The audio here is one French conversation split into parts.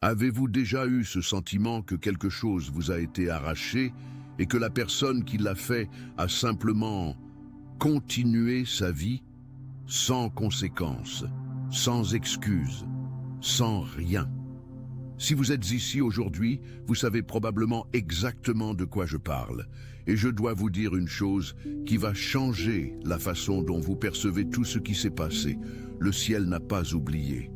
Avez-vous déjà eu ce sentiment que quelque chose vous a été arraché et que la personne qui l'a fait a simplement continué sa vie sans conséquences, sans excuses, sans rien? Si vous êtes ici aujourd'hui, vous savez probablement exactement de quoi je parle. Et je dois vous dire une chose qui va changer la façon dont vous percevez tout ce qui s'est passé. Le ciel n'a pas oublié.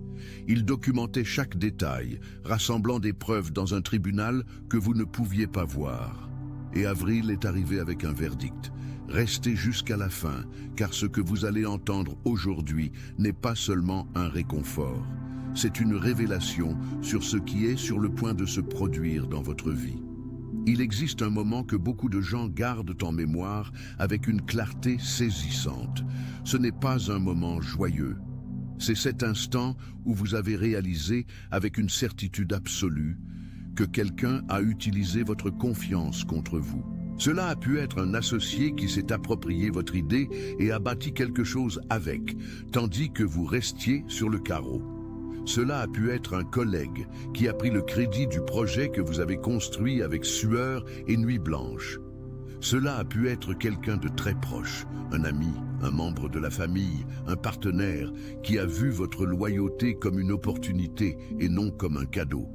Il documentait chaque détail, rassemblant des preuves dans un tribunal que vous ne pouviez pas voir. Et Avril est arrivé avec un verdict. Restez jusqu'à la fin, car ce que vous allez entendre aujourd'hui n'est pas seulement un réconfort. C'est une révélation sur ce qui est sur le point de se produire dans votre vie. Il existe un moment que beaucoup de gens gardent en mémoire avec une clarté saisissante. Ce n'est pas un moment joyeux. C'est cet instant où vous avez réalisé avec une certitude absolue que quelqu'un a utilisé votre confiance contre vous. Cela a pu être un associé qui s'est approprié votre idée et a bâti quelque chose avec, tandis que vous restiez sur le carreau. Cela a pu être un collègue qui a pris le crédit du projet que vous avez construit avec sueur et nuit blanche. Cela a pu être quelqu'un de très proche, un ami, un membre de la famille, un partenaire qui a vu votre loyauté comme une opportunité et non comme un cadeau.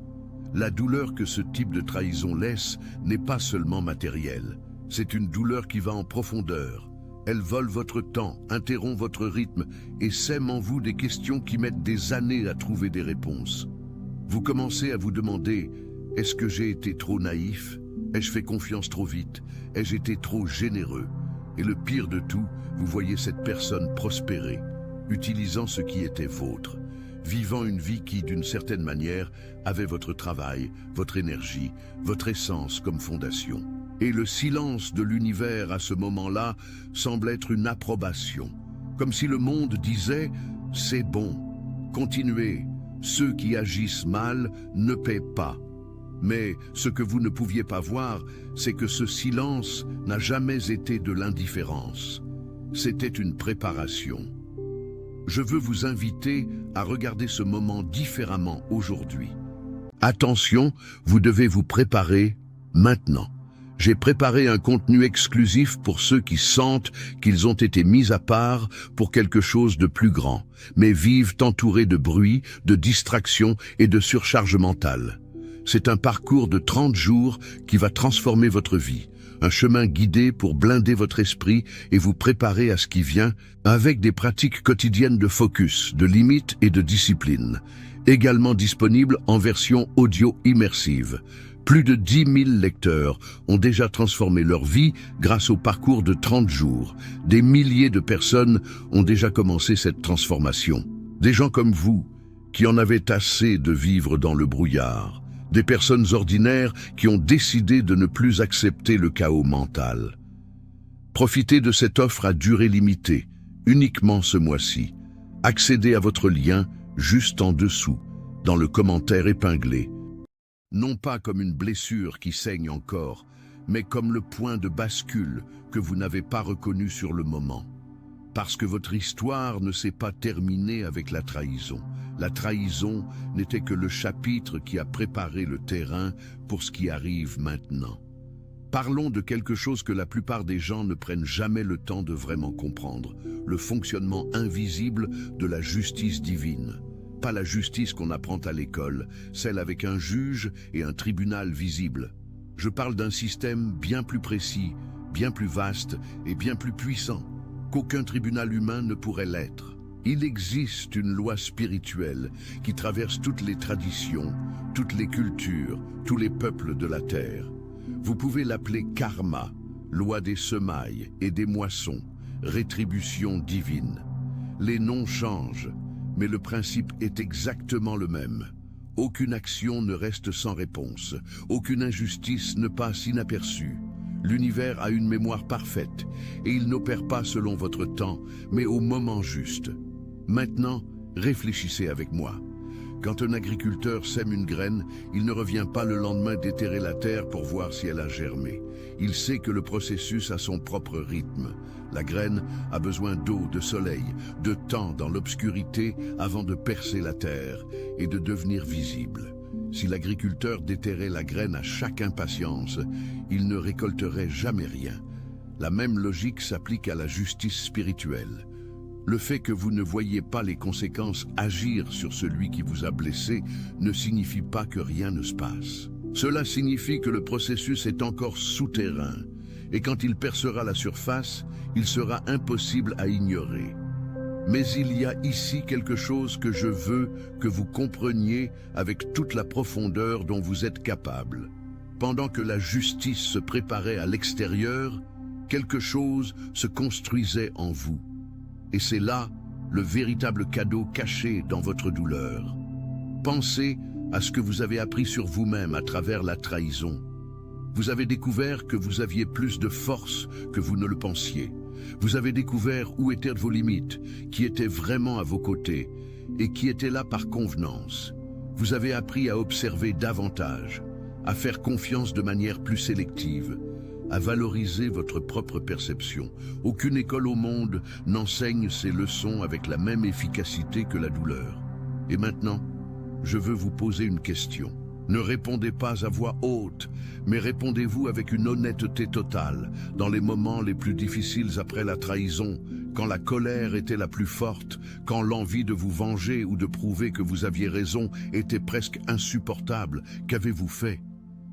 La douleur que ce type de trahison laisse n'est pas seulement matérielle, c'est une douleur qui va en profondeur. Elle vole votre temps, interrompt votre rythme et sème en vous des questions qui mettent des années à trouver des réponses. Vous commencez à vous demander, est-ce que j'ai été trop naïf? Ai-je fait confiance trop vite? Ai-je été trop généreux? Et le pire de tout, vous voyez cette personne prospérer, utilisant ce qui était vôtre, vivant une vie qui, d'une certaine manière, avait votre travail, votre énergie, votre essence comme fondation. Et le silence de l'univers à ce moment-là semble être une approbation, comme si le monde disait « c'est bon, continuez, ceux qui agissent mal ne paient pas ». Mais ce que vous ne pouviez pas voir, c'est que ce silence n'a jamais été de l'indifférence. C'était une préparation. Je veux vous inviter à regarder ce moment différemment aujourd'hui. Attention, vous devez vous préparer maintenant. J'ai préparé un contenu exclusif pour ceux qui sentent qu'ils ont été mis à part pour quelque chose de plus grand, mais vivent entourés de bruit, de distractions et de surcharge mentale. C'est un parcours de 30 jours qui va transformer votre vie, un chemin guidé pour blinder votre esprit et vous préparer à ce qui vient avec des pratiques quotidiennes de focus, de limites et de discipline, également disponibles en version audio immersive. Plus de 10 000 lecteurs ont déjà transformé leur vie grâce au parcours de 30 jours. Des milliers de personnes ont déjà commencé cette transformation. Des gens comme vous, qui en avaient assez de vivre dans le brouillard. Des personnes ordinaires qui ont décidé de ne plus accepter le chaos mental. Profitez de cette offre à durée limitée, uniquement ce mois-ci. Accédez à votre lien juste en dessous, dans le commentaire épinglé. Non pas comme une blessure qui saigne encore, mais comme le point de bascule que vous n'avez pas reconnu sur le moment. Parce que votre histoire ne s'est pas terminée avec la trahison. La trahison n'était que le chapitre qui a préparé le terrain pour ce qui arrive maintenant. Parlons de quelque chose que la plupart des gens ne prennent jamais le temps de vraiment comprendre, le fonctionnement invisible de la justice divine. Pas la justice qu'on apprend à l'école, celle avec un juge et un tribunal visible. Je parle d'un système bien plus précis, bien plus vaste et bien plus puissant qu'aucun tribunal humain ne pourrait l'être. Il existe une loi spirituelle qui traverse toutes les traditions, toutes les cultures, tous les peuples de la terre. Vous pouvez l'appeler karma, loi des semailles et des moissons, rétribution divine. Les noms changent, mais le principe est exactement le même. Aucune action ne reste sans réponse, aucune injustice ne passe inaperçue. L'univers a une mémoire parfaite et il n'opère pas selon votre temps, mais au moment juste. Maintenant, réfléchissez avec moi. Quand un agriculteur sème une graine, il ne revient pas le lendemain déterrer la terre pour voir si elle a germé. Il sait que le processus a son propre rythme. La graine a besoin d'eau, de soleil, de temps dans l'obscurité avant de percer la terre et de devenir visible. Si l'agriculteur déterrait la graine à chaque impatience, il ne récolterait jamais rien. La même logique s'applique à la justice spirituelle. Le fait que vous ne voyez pas les conséquences agir sur celui qui vous a blessé ne signifie pas que rien ne se passe. Cela signifie que le processus est encore souterrain, et quand il percera la surface, il sera impossible à ignorer. Mais il y a ici quelque chose que je veux que vous compreniez avec toute la profondeur dont vous êtes capable. Pendant que la justice se préparait à l'extérieur, quelque chose se construisait en vous. Et c'est là le véritable cadeau caché dans votre douleur. Pensez à ce que vous avez appris sur vous-même à travers la trahison. Vous avez découvert que vous aviez plus de force que vous ne le pensiez. Vous avez découvert où étaient vos limites, qui étaient vraiment à vos côtés et qui étaient là par convenance. Vous avez appris à observer davantage, à faire confiance de manière plus sélective, à valoriser votre propre perception. Aucune école au monde n'enseigne ces leçons avec la même efficacité que la douleur. Et maintenant, je veux vous poser une question. Ne répondez pas à voix haute, mais répondez-vous avec une honnêteté totale, dans les moments les plus difficiles après la trahison, quand la colère était la plus forte, quand l'envie de vous venger ou de prouver que vous aviez raison était presque insupportable. Qu'avez-vous fait?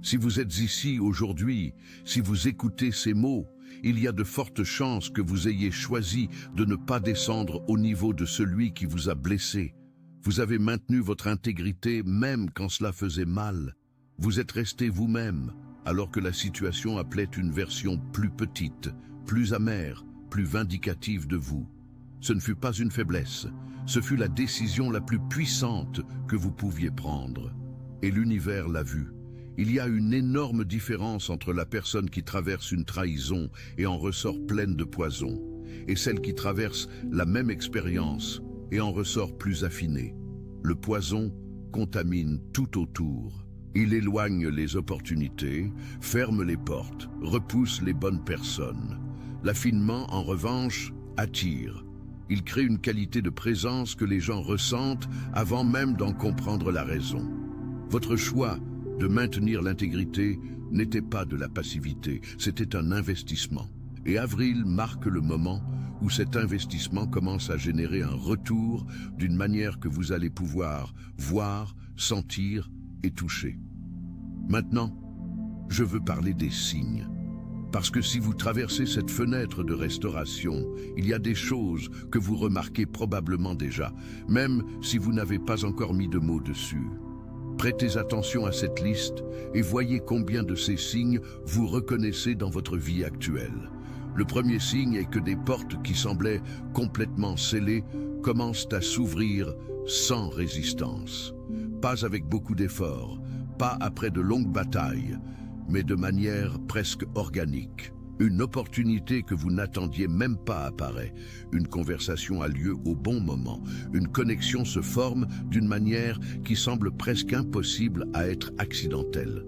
Si vous êtes ici aujourd'hui, si vous écoutez ces mots, il y a de fortes chances que vous ayez choisi de ne pas descendre au niveau de celui qui vous a blessé. Vous avez maintenu votre intégrité même quand cela faisait mal. Vous êtes resté vous-même, alors que la situation appelait une version plus petite, plus amère, plus vindicative de vous. Ce ne fut pas une faiblesse, ce fut la décision la plus puissante que vous pouviez prendre. Et l'univers l'a vu. Il y a une énorme différence entre la personne qui traverse une trahison et en ressort pleine de poison, et celle qui traverse la même expérience et en ressort plus affinée. Le poison contamine tout autour. Il éloigne les opportunités, ferme les portes, repousse les bonnes personnes. L'affinement, en revanche, attire. Il crée une qualité de présence que les gens ressentent avant même d'en comprendre la raison. Votre choix de maintenir l'intégrité n'était pas de la passivité, c'était un investissement. Et avril marque le moment où cet investissement commence à générer un retour d'une manière que vous allez pouvoir voir, sentir et toucher. Maintenant, je veux parler des signes. Parce que si vous traversez cette fenêtre de restauration, il y a des choses que vous remarquez probablement déjà, même si vous n'avez pas encore mis de mots dessus. Prêtez attention à cette liste et voyez combien de ces signes vous reconnaissez dans votre vie actuelle. Le premier signe est que des portes qui semblaient complètement scellées commencent à s'ouvrir sans résistance. Pas avec beaucoup d'efforts, pas après de longues batailles, mais de manière presque organique. Une opportunité que vous n'attendiez même pas apparaît. Une conversation a lieu au bon moment. Une connexion se forme d'une manière qui semble presque impossible à être accidentelle.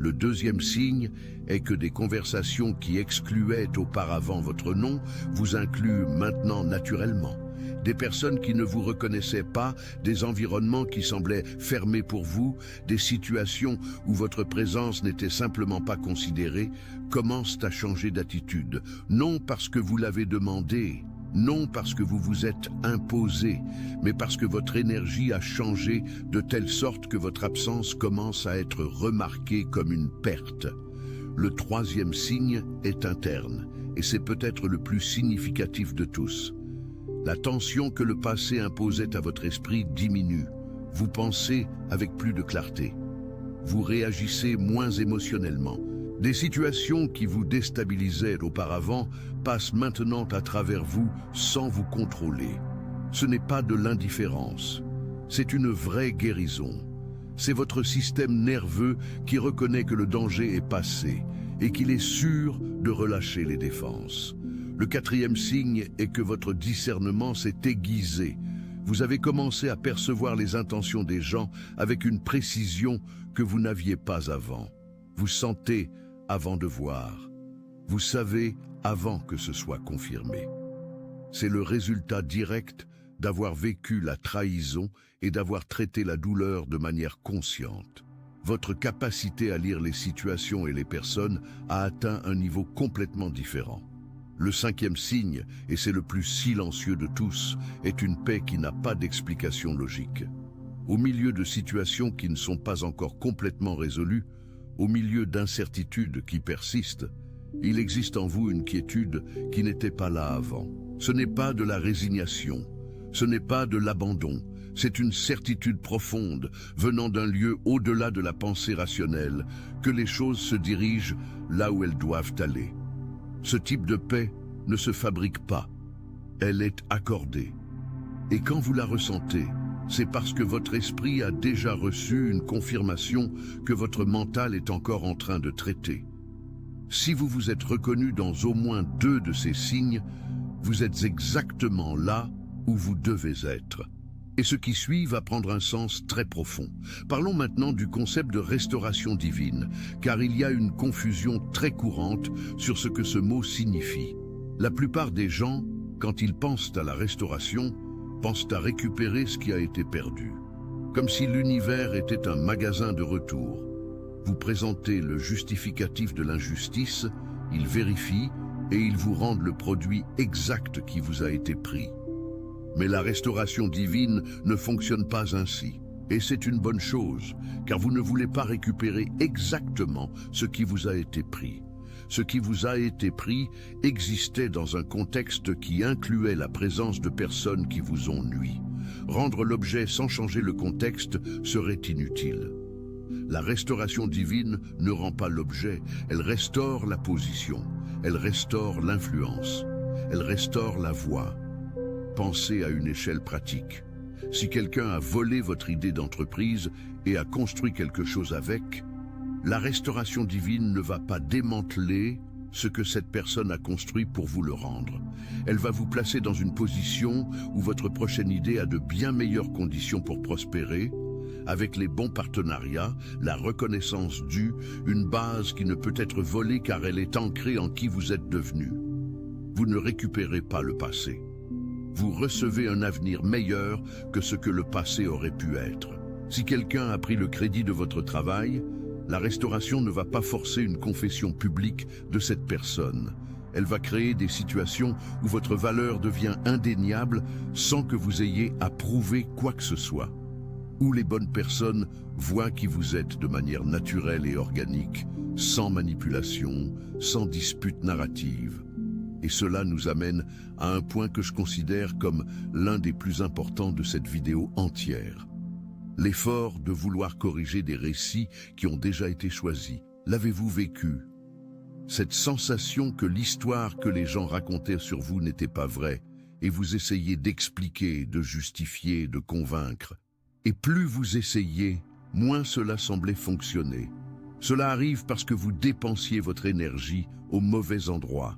Le deuxième signe est que des conversations qui excluaient auparavant votre nom vous incluent maintenant naturellement. Des personnes qui ne vous reconnaissaient pas, des environnements qui semblaient fermés pour vous, des situations où votre présence n'était simplement pas considérée, commencent à changer d'attitude. Non parce que vous l'avez demandé, non parce que vous vous êtes imposé, mais parce que votre énergie a changé de telle sorte que votre absence commence à être remarquée comme une perte. Le troisième signe est interne, et c'est peut-être le plus significatif de tous. La tension que le passé imposait à votre esprit diminue. Vous pensez avec plus de clarté. Vous réagissez moins émotionnellement. Des situations qui vous déstabilisaient auparavant passent maintenant à travers vous sans vous contrôler. Ce n'est pas de l'indifférence, c'est une vraie guérison. C'est votre système nerveux qui reconnaît que le danger est passé et qu'il est sûr de relâcher les défenses. Le quatrième signe est que votre discernement s'est aiguisé. Vous avez commencé à percevoir les intentions des gens avec une précision que vous n'aviez pas avant. Vous sentez avant de voir. Vous savez avant que ce soit confirmé. C'est le résultat direct d'avoir vécu la trahison et d'avoir traité la douleur de manière consciente. Votre capacité à lire les situations et les personnes a atteint un niveau complètement différent. Le cinquième signe, et c'est le plus silencieux de tous, est une paix qui n'a pas d'explication logique. Au milieu de situations qui ne sont pas encore complètement résolues, au milieu d'incertitudes qui persistent, il existe en vous une quiétude qui n'était pas là avant. Ce n'est pas de la résignation, ce n'est pas de l'abandon, c'est une certitude profonde venant d'un lieu au-delà de la pensée rationnelle que les choses se dirigent là où elles doivent aller. Ce type de paix ne se fabrique pas, elle est accordée. Et quand vous la ressentez, c'est parce que votre esprit a déjà reçu une confirmation que votre mental est encore en train de traiter. Si vous vous êtes reconnu dans au moins 2 de ces signes, vous êtes exactement là où vous devez être. Et ce qui suit va prendre un sens très profond. Parlons maintenant du concept de restauration divine, car il y a une confusion très courante sur ce que ce mot signifie. La plupart des gens, quand ils pensent à la restauration, pensent à récupérer ce qui a été perdu. Comme si l'univers était un magasin de retour. Vous présentez le justificatif de l'injustice, ils vérifient et ils vous rendent le produit exact qui vous a été pris. Mais la restauration divine ne fonctionne pas ainsi. Et c'est une bonne chose, car vous ne voulez pas récupérer exactement ce qui vous a été pris. Ce qui vous a été pris existait dans un contexte qui incluait la présence de personnes qui vous ont nui. Rendre l'objet sans changer le contexte serait inutile. La restauration divine ne rend pas l'objet, elle restaure la position, elle restaure l'influence, elle restaure la voix. Pensez à une échelle pratique. Si quelqu'un a volé votre idée d'entreprise et a construit quelque chose avec, la restauration divine ne va pas démanteler ce que cette personne a construit pour vous le rendre. Elle va vous placer dans une position où votre prochaine idée a de bien meilleures conditions pour prospérer, avec les bons partenariats, la reconnaissance due, une base qui ne peut être volée car elle est ancrée en qui vous êtes devenu. Vous ne récupérez pas le passé. Vous recevez un avenir meilleur que ce que le passé aurait pu être. Si quelqu'un a pris le crédit de votre travail, la restauration ne va pas forcer une confession publique de cette personne. Elle va créer des situations où votre valeur devient indéniable sans que vous ayez à prouver quoi que ce soit. Où les bonnes personnes voient qui vous êtes de manière naturelle et organique, sans manipulation, sans dispute narrative. Et cela nous amène à un point que je considère comme l'un des plus importants de cette vidéo entière. L'effort de vouloir corriger des récits qui ont déjà été choisis. L'avez-vous vécu? Cette sensation que l'histoire que les gens racontaient sur vous n'était pas vraie, et vous essayez d'expliquer, de justifier, de convaincre. Et plus vous essayez, moins cela semblait fonctionner. Cela arrive parce que vous dépensiez votre énergie au mauvais endroit.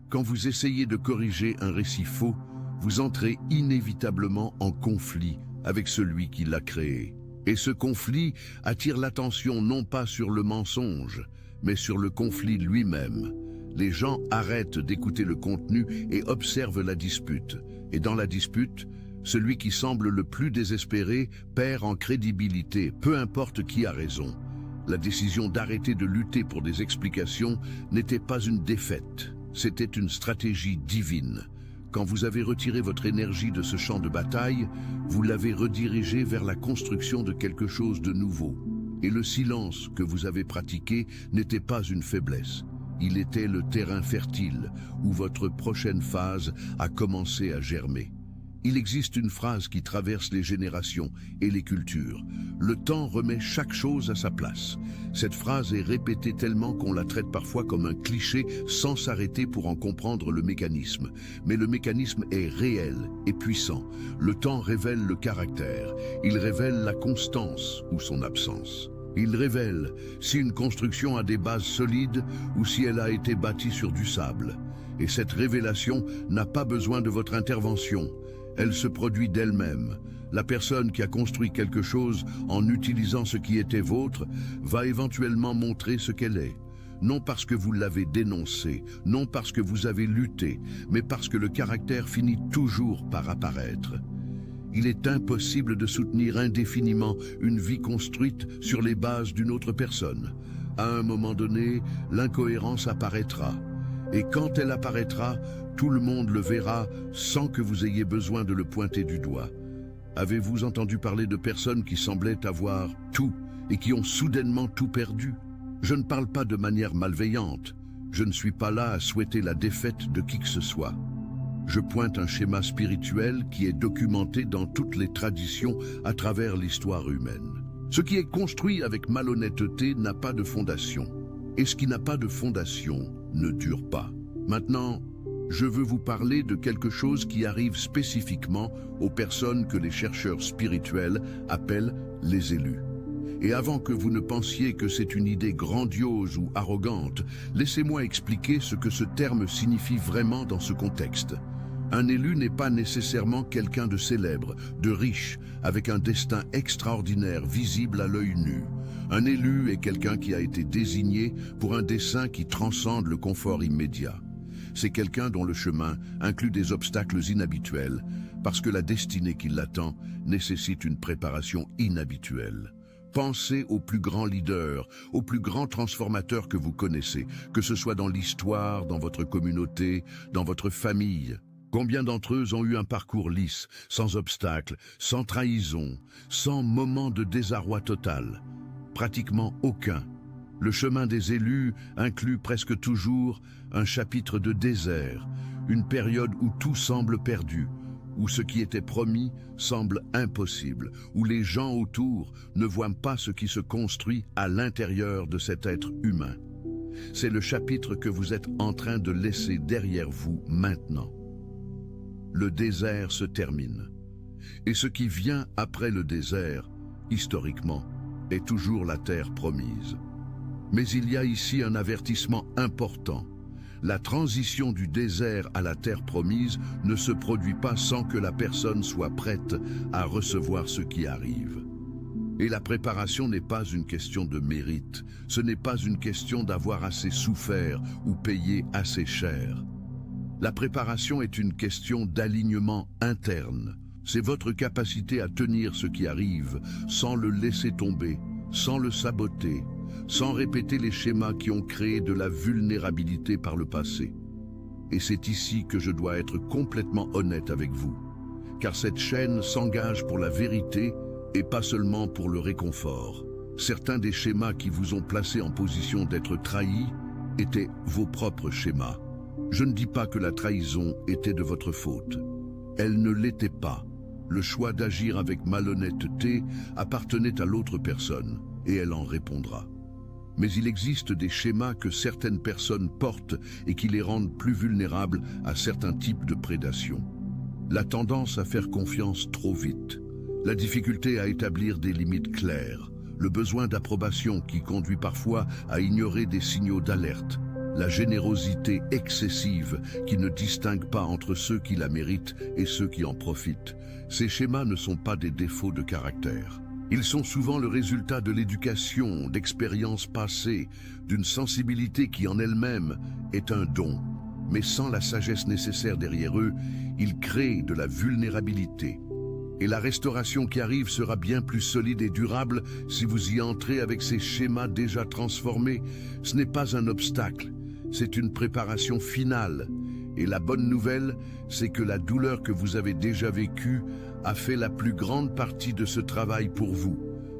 Quand vous essayez de corriger un récit faux, vous entrez inévitablement en conflit avec celui qui l'a créé. Et ce conflit attire l'attention non pas sur le mensonge, mais sur le conflit lui-même. Les gens arrêtent d'écouter le contenu et observent la dispute. Et dans la dispute, celui qui semble le plus désespéré perd en crédibilité, peu importe qui a raison. La décision d'arrêter de lutter pour des explications n'était pas une défaite, c'était une stratégie divine. Quand vous avez retiré votre énergie de ce champ de bataille, vous l'avez redirigée vers la construction de quelque chose de nouveau. Et le silence que vous avez pratiqué n'était pas une faiblesse. Il était le terrain fertile où votre prochaine phase a commencé à germer. Il existe une phrase qui traverse les générations et les cultures. Le temps remet chaque chose à sa place. Cette phrase est répétée tellement qu'on la traite parfois comme un cliché sans s'arrêter pour en comprendre le mécanisme. Mais le mécanisme est réel et puissant. Le temps révèle le caractère. Il révèle la constance ou son absence. Il révèle si une construction a des bases solides ou si elle a été bâtie sur du sable. Et cette révélation n'a pas besoin de votre intervention. Elle se produit d'elle-même. La personne qui a construit quelque chose en utilisant ce qui était vôtre va éventuellement montrer ce qu'elle est. Non parce que vous l'avez dénoncé, non parce que vous avez lutté, mais parce que le caractère finit toujours par apparaître. Il est impossible de soutenir indéfiniment une vie construite sur les bases d'une autre personne. À un moment donné, l'incohérence apparaîtra. Et quand elle apparaîtra, tout le monde le verra sans que vous ayez besoin de le pointer du doigt. Avez-vous entendu parler de personnes qui semblaient avoir tout et qui ont soudainement tout perdu? Je ne parle pas de manière malveillante. Je ne suis pas là à souhaiter la défaite de qui que ce soit. Je pointe un schéma spirituel qui est documenté dans toutes les traditions à travers l'histoire humaine. Ce qui est construit avec malhonnêteté n'a pas de fondation. Et ce qui n'a pas de fondation ne dure pas. Maintenant, je veux vous parler de quelque chose qui arrive spécifiquement aux personnes que les chercheurs spirituels appellent les élus. Et avant que vous ne pensiez que c'est une idée grandiose ou arrogante, laissez-moi expliquer ce que ce terme signifie vraiment dans ce contexte. Un élu n'est pas nécessairement quelqu'un de célèbre, de riche, avec un destin extraordinaire visible à l'œil nu. Un élu est quelqu'un qui a été désigné pour un dessein qui transcende le confort immédiat. C'est quelqu'un dont le chemin inclut des obstacles inhabituels, parce que la destinée qui l'attend nécessite une préparation inhabituelle. Pensez aux plus grands leaders, aux plus grands transformateurs que vous connaissez, que ce soit dans l'histoire, dans votre communauté, dans votre famille. Combien d'entre eux ont eu un parcours lisse, sans obstacles, sans trahison, sans moment de désarroi total? Pratiquement aucun. Le chemin des élus inclut presque toujours un chapitre de désert, une période où tout semble perdu, où ce qui était promis semble impossible, où les gens autour ne voient pas ce qui se construit à l'intérieur de cet être humain. C'est le chapitre que vous êtes en train de laisser derrière vous maintenant. Le désert se termine. Et ce qui vient après le désert, historiquement, est toujours la terre promise. Mais il y a ici un avertissement important. La transition du désert à la terre promise ne se produit pas sans que la personne soit prête à recevoir ce qui arrive. Et la préparation n'est pas une question de mérite, ce n'est pas une question d'avoir assez souffert ou payé assez cher. La préparation est une question d'alignement interne. C'est votre capacité à tenir ce qui arrive sans le laisser tomber, sans le saboter, sans répéter les schémas qui ont créé de la vulnérabilité par le passé. Et c'est ici que je dois être complètement honnête avec vous, car cette chaîne s'engage pour la vérité et pas seulement pour le réconfort. Certains des schémas qui vous ont placé en position d'être trahis étaient vos propres schémas. Je ne dis pas que la trahison était de votre faute. Elle ne l'était pas. Le choix d'agir avec malhonnêteté appartenait à l'autre personne, et elle en répondra. Mais il existe des schémas que certaines personnes portent et qui les rendent plus vulnérables à certains types de prédation. La tendance à faire confiance trop vite, la difficulté à établir des limites claires, le besoin d'approbation qui conduit parfois à ignorer des signaux d'alerte, la générosité excessive qui ne distingue pas entre ceux qui la méritent et ceux qui en profitent. Ces schémas ne sont pas des défauts de caractère. Ils sont souvent le résultat de l'éducation, d'expériences passées, d'une sensibilité qui en elle-même est un don. Mais sans la sagesse nécessaire derrière eux, ils créent de la vulnérabilité. Et la restauration qui arrive sera bien plus solide et durable si vous y entrez avec ces schémas déjà transformés. Ce n'est pas un obstacle, c'est une préparation finale. Et la bonne nouvelle, c'est que la douleur que vous avez déjà vécue a fait la plus grande partie de ce travail pour vous.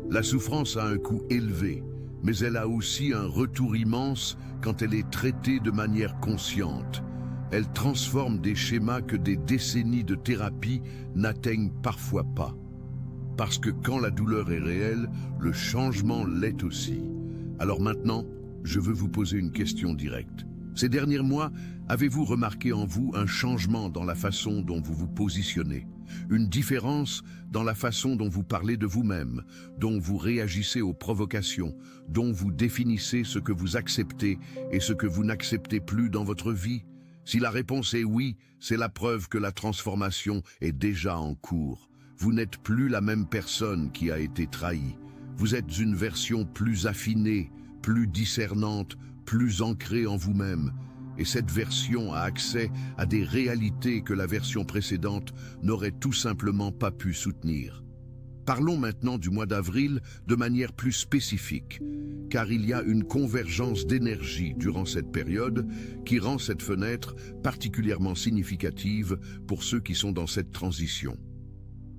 La souffrance a un coût élevé, mais elle a aussi un retour immense quand elle est traitée de manière consciente. Elle transforme des schémas que des décennies de thérapie n'atteignent parfois pas. Parce que quand la douleur est réelle, le changement l'est aussi. Alors maintenant, je veux vous poser une question directe. Ces derniers mois, avez-vous remarqué en vous un changement dans la façon dont vous vous positionnez? Une différence dans la façon dont vous parlez de vous-même, dont vous réagissez aux provocations, dont vous définissez ce que vous acceptez et ce que vous n'acceptez plus dans votre vie? Si la réponse est oui, c'est la preuve que la transformation est déjà en cours. Vous n'êtes plus la même personne qui a été trahie. Vous êtes une version plus affinée, plus discernante, plus ancrée en vous-même. Et cette version a accès à des réalités que la version précédente n'aurait tout simplement pas pu soutenir. Parlons maintenant du mois d'avril de manière plus spécifique, car il y a une convergence d'énergie durant cette période qui rend cette fenêtre particulièrement significative pour ceux qui sont dans cette transition.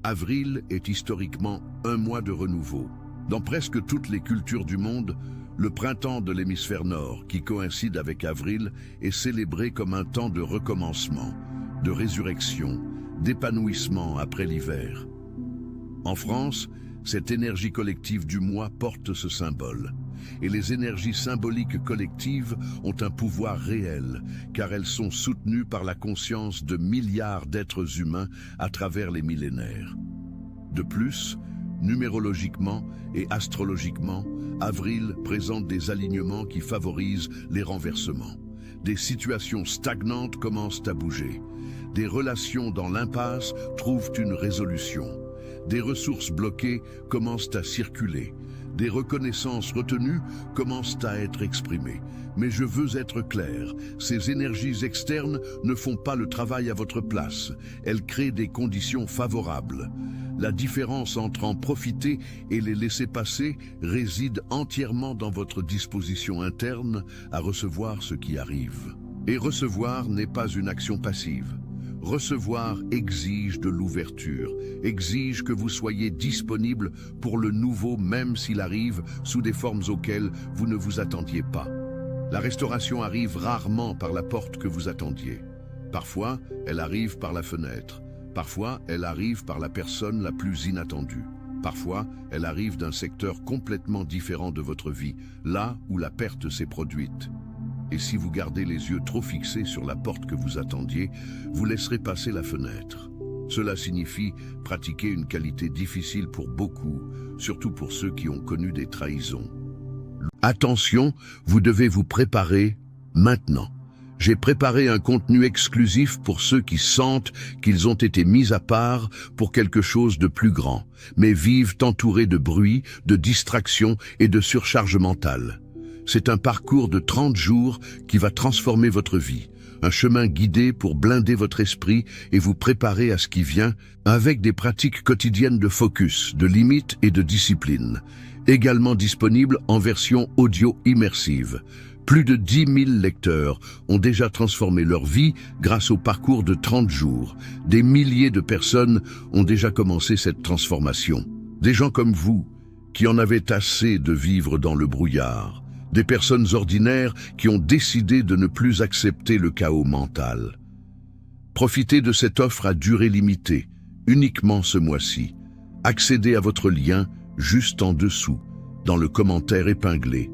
Avril est historiquement un mois de renouveau. Dans presque toutes les cultures du monde, le printemps de l'hémisphère nord, qui coïncide avec avril, est célébré comme un temps de recommencement, de résurrection, d'épanouissement après l'hiver. En France, cette énergie collective du mois porte ce symbole. Et les énergies symboliques collectives ont un pouvoir réel, car elles sont soutenues par la conscience de milliards d'êtres humains à travers les millénaires. De plus, numérologiquement et astrologiquement, avril présente des alignements qui favorisent les renversements. Des situations stagnantes commencent à bouger. Des relations dans l'impasse trouvent une résolution. Des ressources bloquées commencent à circuler. Des reconnaissances retenues commencent à être exprimées. Mais je veux être clair, ces énergies externes ne font pas le travail à votre place. Elles créent des conditions favorables. La différence entre en profiter et les laisser passer réside entièrement dans votre disposition interne à recevoir ce qui arrive. Et recevoir n'est pas une action passive. Recevoir exige de l'ouverture, exige que vous soyez disponible pour le nouveau même s'il arrive sous des formes auxquelles vous ne vous attendiez pas. La restauration arrive rarement par la porte que vous attendiez. Parfois, elle arrive par la fenêtre. Parfois, elle arrive par la personne la plus inattendue. Parfois, elle arrive d'un secteur complètement différent de votre vie, là où la perte s'est produite. Et si vous gardez les yeux trop fixés sur la porte que vous attendiez, vous laisserez passer la fenêtre. Cela signifie pratiquer une qualité difficile pour beaucoup, surtout pour ceux qui ont connu des trahisons. Attention, vous devez vous préparer maintenant. J'ai préparé un contenu exclusif pour ceux qui sentent qu'ils ont été mis à part pour quelque chose de plus grand, mais vivent entourés de bruit, de distractions et de surcharge mentale. C'est un parcours de 30 jours qui va transformer votre vie, un chemin guidé pour blinder votre esprit et vous préparer à ce qui vient avec des pratiques quotidiennes de focus, de limites et de discipline, également disponible en version audio immersive. Plus de 10 000 lecteurs ont déjà transformé leur vie grâce au parcours de 30 jours. Des milliers de personnes ont déjà commencé cette transformation. Des gens comme vous, qui en avaient assez de vivre dans le brouillard. Des personnes ordinaires qui ont décidé de ne plus accepter le chaos mental. Profitez de cette offre à durée limitée, uniquement ce mois-ci. Accédez à votre lien juste en dessous, dans le commentaire épinglé.